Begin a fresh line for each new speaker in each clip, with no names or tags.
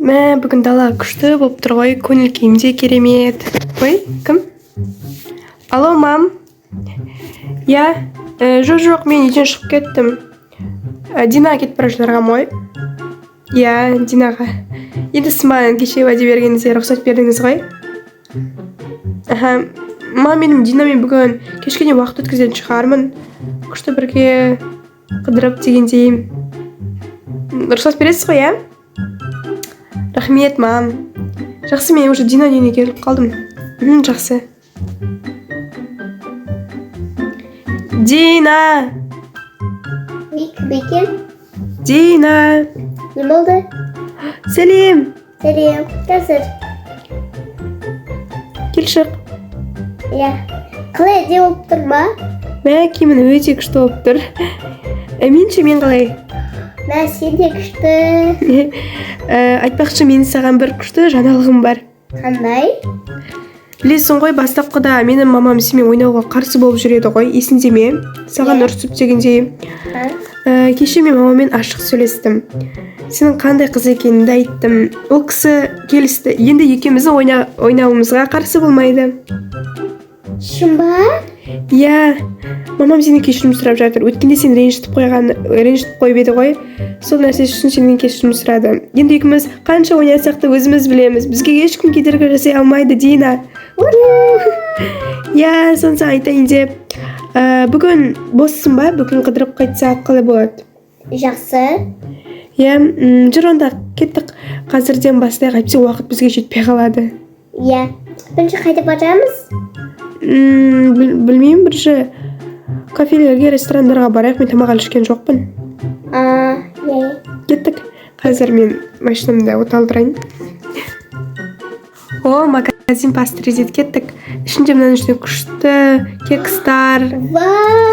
Бүгін дала күшті болып тұр ғой, көңіл күйім де керемет. Ой, кім? Алло, мам. Жоқ, мен үйден шығып кеттім. Динаға кетіп бара жатырғам ғой. Динаға. Енді сіз маған кеше уәде бергеніңізге рұқсат бердіңіз ғой. Мам, менің Динамен бүгін кешкене уақыт өткізетін шығармын. Күшті бірге қыдырып дегендей. Рұқсат бересіз ғой, Рахмет, мам. Жақсы, мен уже Дина үйіне келіп қалдым. Жақсы. Дина!
Кім екен?
Дина!
Не болды?
Сәлем!
Сәлем, қазір.
Кел шық.
Қалай әдемі болып тұр ма?
Киімің өте күшті болып тұр. Мен қалай?
Сен де күшті.
Айтпақшы, мен саған бір күшті жаңалығым бар.
Қандай?
Білесің ғой, бастапқыда менің мамам сенімен ойнауға қарсы болып жүреді ғой, есіңде ме? Саған ұрсып дегендей. Кеше мен мамамен ашық сөйлестім. Сенің қандай қыз екеніңді айттым. Ол кісі келісті. Енді екеуміздің ойнауымызға қарсы болмайды.
Шын ба?
Мамам сені кешірім сұрап жатыр. Өткенде сен ренжітіп қойып еді ғой. Сол нәрсе үшін сенен кешірім сұрады. Енді екеуміз қанша ойнасақ та өзіміз білеміз. Бізге ешкім кедергі жасай алмайды, Дина. Соны айтайын деп. Бүгін боссың ба? Бүгін қыдырып қайтсақ қалай болады?
Жақсы.
Жүр онда кеттік. Қазірден бастайық, әйтпесе уақыт бізге жетпей қалады.
Бірінші қайда барамыз?
Білмеймін, бірінші кафелерге, ресторандарға барайық. Мен тамақ ішкен жоқпын. Кеттік. Қазір мен машинамда от алдырайын. Магазин пастеризет кеттік. Ішінде мынаның ішінде күшті кекстар,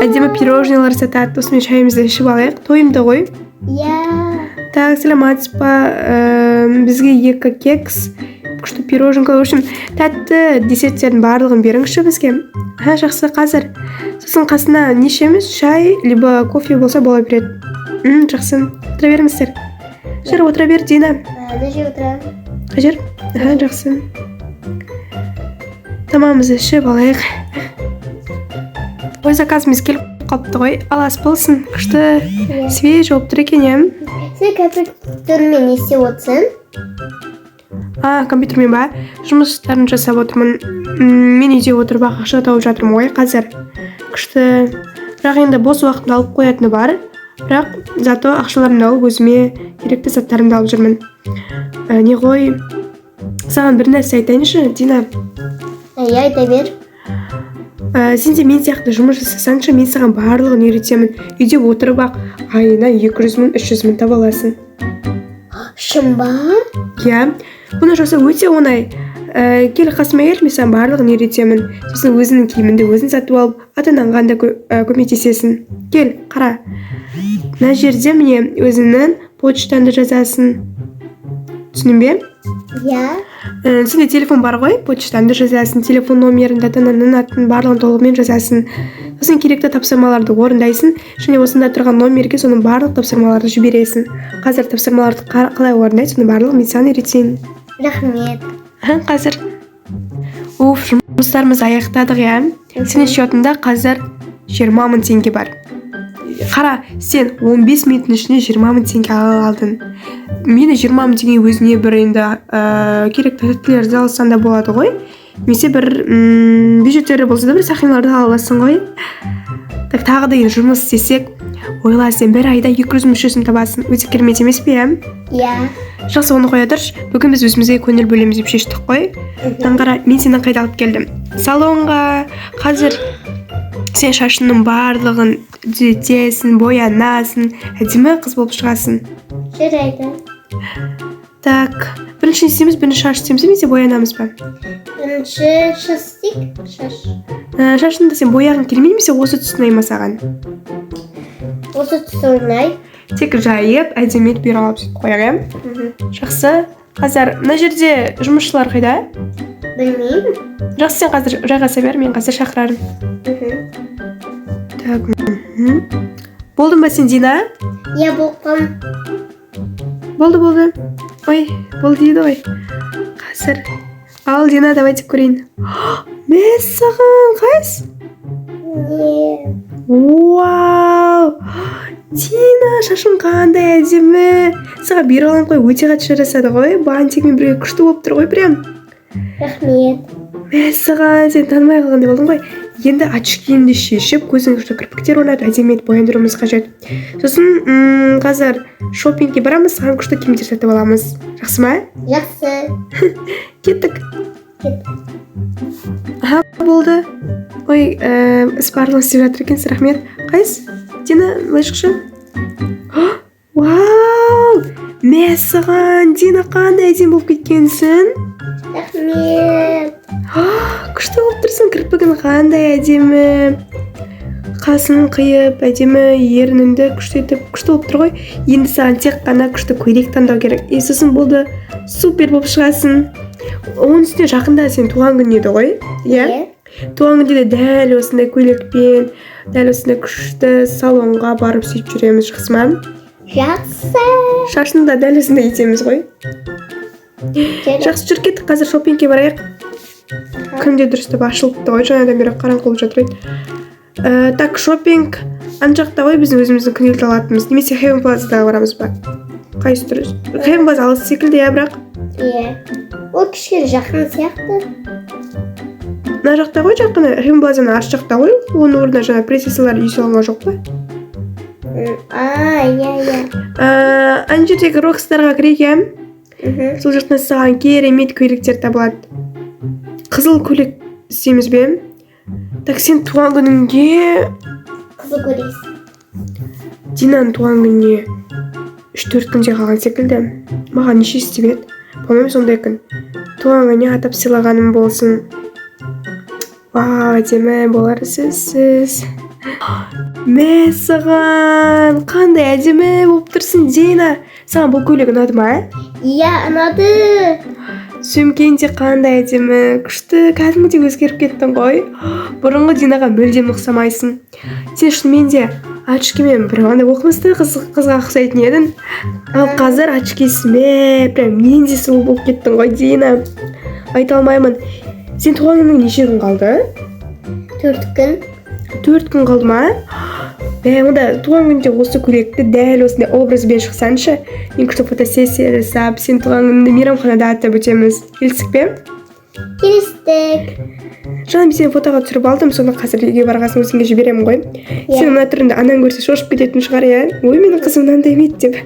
әдемі пирожнилар сатады. Осымен шайымызды ішіп алайық. Тойымды ғой. Так, сәлематсыз ба? Бізге 2 кекс, күшті пироженка. В общем, тәтті десерттердің барлығын беріңізші бізге. Жақсы, қазір. Сосын қасына не ішеміз? Шай, либо кофе болса бола береді. Жақсы. Отыра беріңіздер. Жүр, отыра бер, Дина.
Нәже отырам.
Қажыр? Жақсы. Тамамызды ішіп алайық. Ой, заказымыз келіп қалыпты ғой. Алас болсын. Күшті свеж болып тұр екен,
Сен компьютермен не істеп отырсың?
Компьютермен ба? Жұмыстарын жасап отырмын. Мен үйде отырып ақша тауып жатырмын ғой қазір. Күшті. Бірақ енді бос уақытымды алып қоятыны бар. Бірақ зато ақшаларымды алып өзіме керекті заттарымды алып жүрмін. Не ғой? Саған бір нәрсе айтайыншы, Дина.
Айта бер.
Сен де мен сияқты жұмыс жасасаңшы, мен саған барлығын үйретемін. Үйде отырып айына 200 мың, 300 мың таба аласың.
Шын ба?
Бұны жаса өте оңай. Кел қасыма кел, мен саған барлығын үйретемін. Сосын өзінің киіміңді өзің сатып алып, ата-анаңа да көмектесесің. Кел, қара. Мына жерде міне өзіңнің почтаңды жазасың. Түсіндің бе? Сенде телефон бар ғой, почтаңды жазасың, телефон номерін, ата-ананың атын барлығын толығымен жазасың. Сосын керекті тапсырмаларды орындайсың, және осында тұрған номерге соның барлық тапсырмаларды жібересің. Қазір тапсырмаларды қалай орындайды, соның барлығын мен саған үйретейін.
Рахмет.
Қазір. Жұмыстарымыз аяқтадық, Сенің счетыңда қазір 20 мың теңге бар. Қара, сен 15 минуттың ішінде 20 мың теңге алдың. Мені 20 мың теңге өзіне бір енді керекті тәттілерді алсаң да болады ғой. Немесе бір бюджеттері болса да бір сақиналарды аласың ғой. Тағы да жұмыс істесек, ойла, сен бір айда 200 мың, 300 мың табасың. Өте керемет емес пе? Жақсы, оны қоя тұрш. Бүгін біз өзімізге көңіл бөлеміз деп шештік қой. Қара, мен сені қайда алып келдім? Салонға. Қазір сен шашыңның барлығын түзетесің, боянасың, әдемі қыз болып шығасың.
Жарайды.
Так, бірінші істейміз, бірінші шаш істейміз, немесе боянамыз ба?
Бірінші шаш істейік, шаш.
Шашында сен бояғың келмей, немесе осы түсін ұнай саған?
Осы түсін ұнай.
Тек жайып, әдемет бұйра алып сөйтіп қояқ, Жақсы. Қазір мына жерде жұмысшылар қайда?
Білмеймін.
Жақсы, сен қазір жайғаса бер, мен қазір шақырарым. Так, болдың ба сен, Дина?
Болғам.
Болды. Ой, болды дейді ғой. Қазір. Ал, Дина, давайте көрейін. Мәссаған, қайсы?
Не.
Вау! Дина, шашың қандай әдемі. Саған беріп аламын ғой, өте қатты жарасады ғой. Бантикмен бірге күшті болып тұр ғой, прям.
Рахмет.
Мәссаған, сен танымай қалғандай болдың ғой. Енді очкиіңді шешіп, көзіңе күшті кірпіктер орнатып, әдемі етіп бояндыруымыз қажет. Сосын қазір шопингке барамыз, саған күшті киімдер сатып аламыз. Жақсы ма?
Жақсы.
Кеттік.
Кет.
Аха, болды. Ой, іс барлығын істеп жатыр екенсіз, рахмет. Қайсы? Дина, былай шықшы. Вау! Мәссаған, Дина, қандай әдемі болып кеткенсің.
Рахмет.
Күшті болып тұрсың, кірпігін қандай әдемі. Қасын қиып, әдемі ерініңді күшті етіп, күшті болып тұр ғой. Енді саған тек қана күшті көйлек таңдау керек. Сосын болды, супер болып шығасың. Оның үстіне жақында сен туған күн еді ғой. Иә? Туған күнде де дәл осындай көйлекпен, дәл осындай күшті салонға барып сөйтіп жүреміз, жақсы ма?
Жақсы.
Шашын да дәл осындай етеміз ғой. Жақсы, жүр кеттік, қазір шопингке барайық. Күнде дұрыстап ашылыпты ғой, жаңадан бері қараңғы болып жатыр еді. Так, шопинг ана жақта ғой, біздің өзіміздің күнделікті алатынымыз. Немесе Heaven Plazaға барамыз ба? Қайсы дұрыс? Heaven Plaza алыс секілді, иә, бірақ.
Иә. Ол кішкене жақын сияқты.
Мына жақта ғой, жақын Heaven Plazaның арт жақта ғой. Оның орнына жаңа принцессалар үй салонға жоқ па?
Иә.
Ана жердегі Rockstarға кірейік. Сол жақтан саған керемет көйлектер табылады. Қызыл көйлек істейміз бе? Так, сен туған күніңге...
Қызыл көресің.
Динаның туған күніне 3-4 күнде қалған секілді. Маған неше істеп еді? По-моему, сондай күн. Туған күніне атап сыйлағаным болсын. Вау, әдемі болар сөзсіз. Мәссаған, қандай әдемі болып тұрсың, Дина. Саған бұл көйлек ұнады ма?
Иә, ұнады.
Сөмкең де қандай әдемі, күшті, кәдімгідей өзгеріп кеттің ғой. Бұрынғы Динаға мүлдем ұқсамайсың. Сен шынымен де очкимен бір андай оқымысты қызға ұқсайтын едің. Ал қазір очкисіме прям мен де сұлу болып кеттің ғой, Дина. Айта алмаймын. Сен туған күнің неше күн қалды?
4 күн.
4 күн қалды ма? Онда туған күнде осы көйлекті дәл осындай образбен шықсаңшы, мен күшті фотосессия жасап, сен туған күніңді мейрамханада атап өтеміз. Келістік пе?
Келістік.
Жаңа мен сені фотоға түсіріп алдым, соны қазір үйге барғасын өзіңге жіберемін ғой. Сен мына түрінде анаң көрсе шошып кететін шығар, иә? Ой, менің қызым мынандай ме еді деп.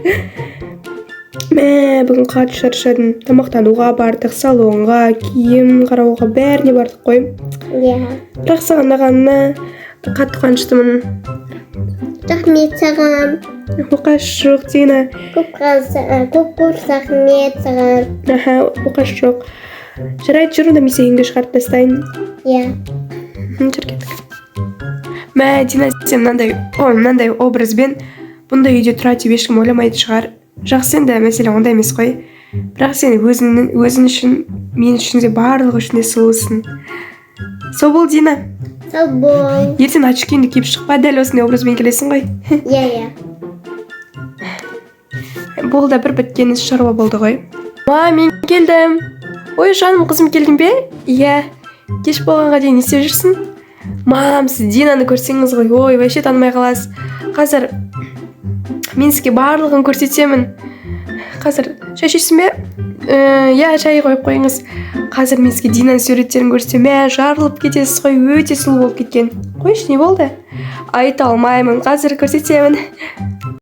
Бүгін қатты шаршадым. Тамақтануға бардық, салонға, киім қарауға, бәріне бардық қой.
Иә.
Бірақ саған ұнағанына қатты қуаныштымын.
Рахмет саған.
Оқаш жоқ, Дина.
Көп рахмет саған.
Аха, оқаш жоқ. Жарайды, жүр, онда мен сені үйге шығарып тастайын.
Иә.
Жүр кеттік. Дина, сен мынандай образбен бұндай үйде тұрады деп ешкім ойламайды шығар. Жақсы, енді мәселе ондай емес қой. Бірақ сен өзің үшін, мен үшін де барлығы үшін де сұлусың. Сол бол, Дина.
Сау бол.
Ертең очкиіңді киіп шықпа, дәл осындай образбен келесің ғой.
Иә.
Бұл да бір біткен іс шаруа болды ғой. Мен келдім. Ой, жаным, қызым, келдің бе? Иә. Кеш болғанға дейін не істеп жүрсің? Сіз Динаны көрсеңіз ғой. Ой, вообще танымай қаласыз. Қазір мен сізге барлығын көрсетемін. Қазір шай ішесің бе? Иә, шай қойып қойыңыз. Қазір мен сізге Динаның суреттерін көрсетем. Жарылып кетесіз ғой, өте сұлу болып кеткен. Қойшы, не болды? Айта алмаймын, қазір көрсетемін.